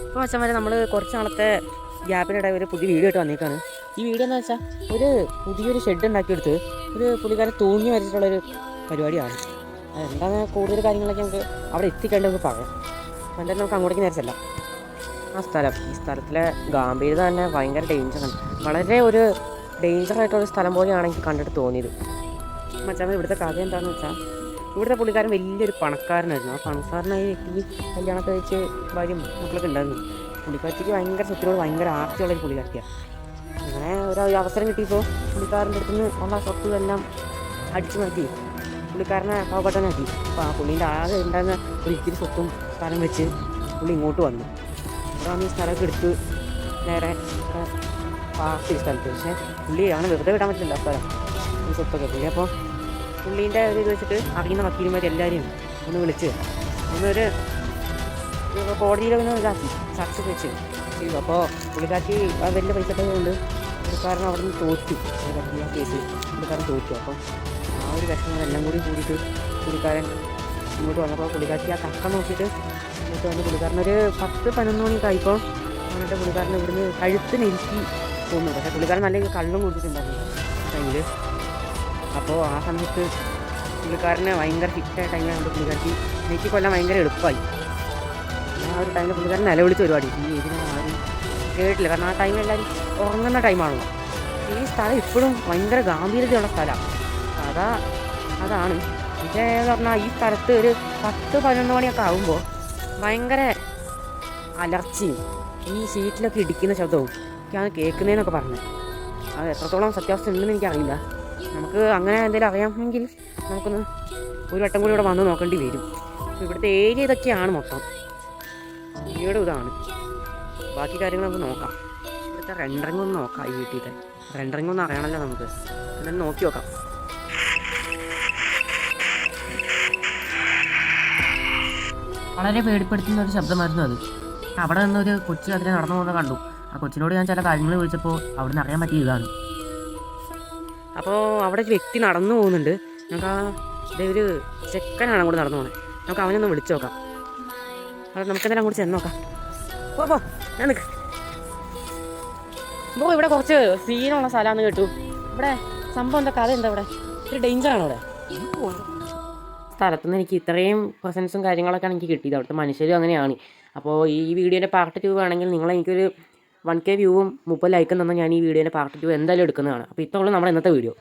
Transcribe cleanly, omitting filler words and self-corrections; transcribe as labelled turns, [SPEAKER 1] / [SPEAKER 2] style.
[SPEAKER 1] അപ്പോൾ മച്ചാൻ വരെ നമ്മൾ കുറച്ച് നാളത്തെ ഗ്യാപ്പിനിടെ ഒരു പുതിയ വീഡിയോ ആയിട്ട് വന്നേക്കാണ്. ഈ വീഡിയോ എന്ന് വെച്ചാൽ ഒരു പുതിയൊരു ഷെഡ് ഉണ്ടാക്കിയെടുത്ത് ഒരു പുള്ളിക്കാരൻ തൂങ്ങി വരച്ചിട്ടുള്ളൊരു പരിപാടിയാണ്. അതെന്താണ് കൂടുതൽ കാര്യങ്ങളൊക്കെ നമുക്ക് അവിടെ എത്തിക്കേണ്ടതെന്ന് പറയാം. അപ്പോൾ എന്തായാലും നമുക്ക് അങ്ങോട്ടേക്ക് നേരിച്ചല്ല. ഈ സ്ഥലത്തിലെ ഗാംഭീര്യത തന്നെ ഭയങ്കര ഡേഞ്ചറാണ്. വളരെ ഒരു ഡേഞ്ചറായിട്ടുള്ള സ്ഥലം പോലെയാണ് എനിക്ക് കണ്ടിട്ട് തോന്നിയത്. മച്ചാൻ ഇവിടുത്തെ കഥ എന്താണെന്ന് വെച്ചാൽ, ഇവിടുത്തെ പുള്ളിക്കാരൻ വലിയൊരു പണക്കാരനായിരുന്നു. ആ പണക്കാരനായ വ്യക്തി കല്യാണമൊക്കെ കഴിച്ച് ഭാര്യയും മക്കളൊക്കെ ഉണ്ടായിരുന്നു. പുള്ളിക്കാരിക്ക് ഭയങ്കര സ്വത്തിനോട് ഭയങ്കര ആർത്തിയുള്ളൊരു പുള്ളിക്കാരിയാണ്. അങ്ങനെ ഒരു അവസരം കിട്ടിയപ്പോൾ പുള്ളിക്കാരൻ്റെ അടുത്ത് നിന്ന് ഉള്ള സ്വത്ത് എല്ലാം അടിച്ചു മാറ്റി പുള്ളിക്കാരനെ പാവപ്പെട്ടനാക്കി. അപ്പോൾ ആ പുള്ളീൻ്റെ ആകെ ഉണ്ടായിരുന്ന ഒരു ഇത്തിരി സ്വത്തും സ്ഥലം വെച്ച് പുള്ളി ഇങ്ങോട്ട് വന്നു. ഇവിടെ വന്ന് ഈ സ്ഥലമൊക്കെ എടുത്ത് നേരെ പാർട്ടി സ്ഥലത്ത്. പക്ഷേ പുള്ളി അങ്ങനെ വെറുതെ വിടാൻ പറ്റില്ല സ്ഥലം ഈ സ്വത്തൊക്കെ. പുള്ളി അപ്പോൾ പുള്ളീൻ്റെ ഒരു ഇത് വെച്ചിട്ട് അറിയുന്ന വക്കീലന്മാരെല്ലാവരെയും ഒന്ന് വിളിച്ച് ഒന്നൊരു കോടതിയിലൊന്ന് ഇതാക്കി സാക്ഷി വെച്ച് ചെയ്തു. അപ്പോൾ പുള്ളിക്കാർക്ക് വലിയ പൈസ കൊണ്ട് പുള്ളിക്കാരൻ അവിടെ നിന്ന് തോറ്റു. ആ കേസ് പുള്ളിക്കാരൻ തോറ്റു. അപ്പം ആ ഒരു വിഷമങ്ങളെല്ലാം കൂടിയിട്ട് പുള്ളിക്കാരൻ ഇങ്ങോട്ട് വന്നപ്പോൾ പുള്ളിക്കാർക്ക് ആ കക്ക നോക്കിയിട്ട് ഇങ്ങോട്ട് വന്ന് പുള്ളിക്കാരനൊരു 10-11 മണിയൊക്കെ ആയിപ്പോൾ എന്നിട്ട് പുള്ളിക്കാരൻ ഇവിടുന്ന് കഴുത്തിനെരിക്കി തോന്നുന്നു. പക്ഷേ പുള്ളിക്കാരൻ നല്ല കള്ളും കുടിച്ചിട്ടുണ്ടായിരുന്നു ടൈമിൽ. അപ്പോൾ ആ സമയത്ത് പുള്ളിക്കാരന് ഭയങ്കര ഫിറ്റായ ടൈമിലാണ് പുള്ളിക്കാർക്ക് നെറ്റി കൊല്ലാൻ ഭയങ്കര എളുപ്പമായി. ആ ഒരു ടൈമിൽ പുള്ളിക്കാരൻ നിലവിളിച്ച പരിപാടി ഈ ഏരിയ ആരും കേട്ടില്ല. കാരണം ആ ടൈമിൽ എല്ലാവരും ഉറങ്ങുന്ന ടൈമാണല്ലോ. ഈ സ്ഥലം ഇപ്പോഴും ഭയങ്കര ഗാംഭീര്യതയുള്ള സ്ഥലമാണ്. അതാണ് പക്ഷേ എന്ന് പറഞ്ഞാൽ ഈ സ്ഥലത്ത് ഒരു 10-11 മണിയൊക്കെ ആകുമ്പോൾ ഭയങ്കര അലർച്ചയും ഈ ഷീറ്റിലൊക്കെ ഇടിക്കുന്ന ശബ്ദവും ഒക്കെയാണ് കേൾക്കുന്നതെന്നൊക്കെ പറഞ്ഞത്. അത് എത്രത്തോളം സത്യാവസ്ഥ ഉണ്ടെന്ന് എനിക്കറിയില്ല. നമുക്ക് അങ്ങനെ എന്തെങ്കിലും അറിയാമെങ്കിൽ നമുക്കൊന്ന് ഒരു വട്ടം കൂടി ഇവിടെ വന്ന് നോക്കേണ്ടി വരും. ഇവിടുത്തെ ഏരിയ ഇതൊക്കെയാണ് മൊത്തം. വീട് ഇതാണ്. ബാക്കി കാര്യങ്ങൾ നമുക്ക് നോക്കാം. ഇവിടുത്തെ റെൻഡറിങ് ഒന്ന് നോക്കാം. ഈ വീട്ടിലത്തെ റെൻഡറിങ് ഒന്ന് അറിയണമല്ലോ നമുക്ക്. എന്നാലും നോക്കി നോക്കാം. വളരെ പേടിപ്പെടുത്തുന്ന ഒരു ശബ്ദമായിരുന്നു അത്. അവിടെ നിന്നൊരു കൊച്ചു അതിനെ നടന്നു പോകുന്നത് കണ്ടു. ആ കൊച്ചിനോട് ഞാൻ ചില കാര്യങ്ങൾ ചോദിച്ചപ്പോൾ അവിടെ നിന്ന് അറിയാൻ പറ്റിയ ഇതാണ്. അപ്പോൾ അവിടെ ഒരു വ്യക്തി നടന്നു പോകുന്നുണ്ട്. നമുക്ക് ഒരു ചെക്കനാണ് അങ്ങോട്ട് നടന്നു പോകുന്നത്. നമുക്ക് അവനൊന്ന് വിളിച്ചു നോക്കാം. അത് നമുക്കെന്തായാലും അങ്ങോട്ട് ചെന്ന് നോക്കാം. പോ ഞാൻ നിൽക്ക്. അപ്പോൾ ഇവിടെ കുറച്ച് സീനുള്ള സ്ഥലമാണെന്ന് കേട്ടു. ഇവിടെ സംഭവം എന്താ കഥ എന്താ? ഇവിടെ ഒരു ഡേഞ്ചറാണ് അവിടെ സ്ഥലത്തുനിന്ന്. എനിക്ക് ഇത്രയും പ്രസൻസും കാര്യങ്ങളൊക്കെയാണ് എനിക്ക് കിട്ടിയത്. അവിടുത്തെ മനുഷ്യരും അങ്ങനെയാണ്. അപ്പോൾ ഈ വീഡിയോൻ്റെ പാർട്ട് 2 വേണമെങ്കിൽ നിങ്ങൾ എനിക്കൊരു 1K വ്യൂവും 30 ലൈക്കും തന്നാൽ ഞാൻ ഈ വീഡിയോൻ്റെ പാർട്ട് 2 എന്തായാലും എടുക്കുന്നതാണ്. അപ്പോൾ ഇത്രയുള്ളൂ നമ്മുടെ ഇന്നത്തെ വീഡിയോ.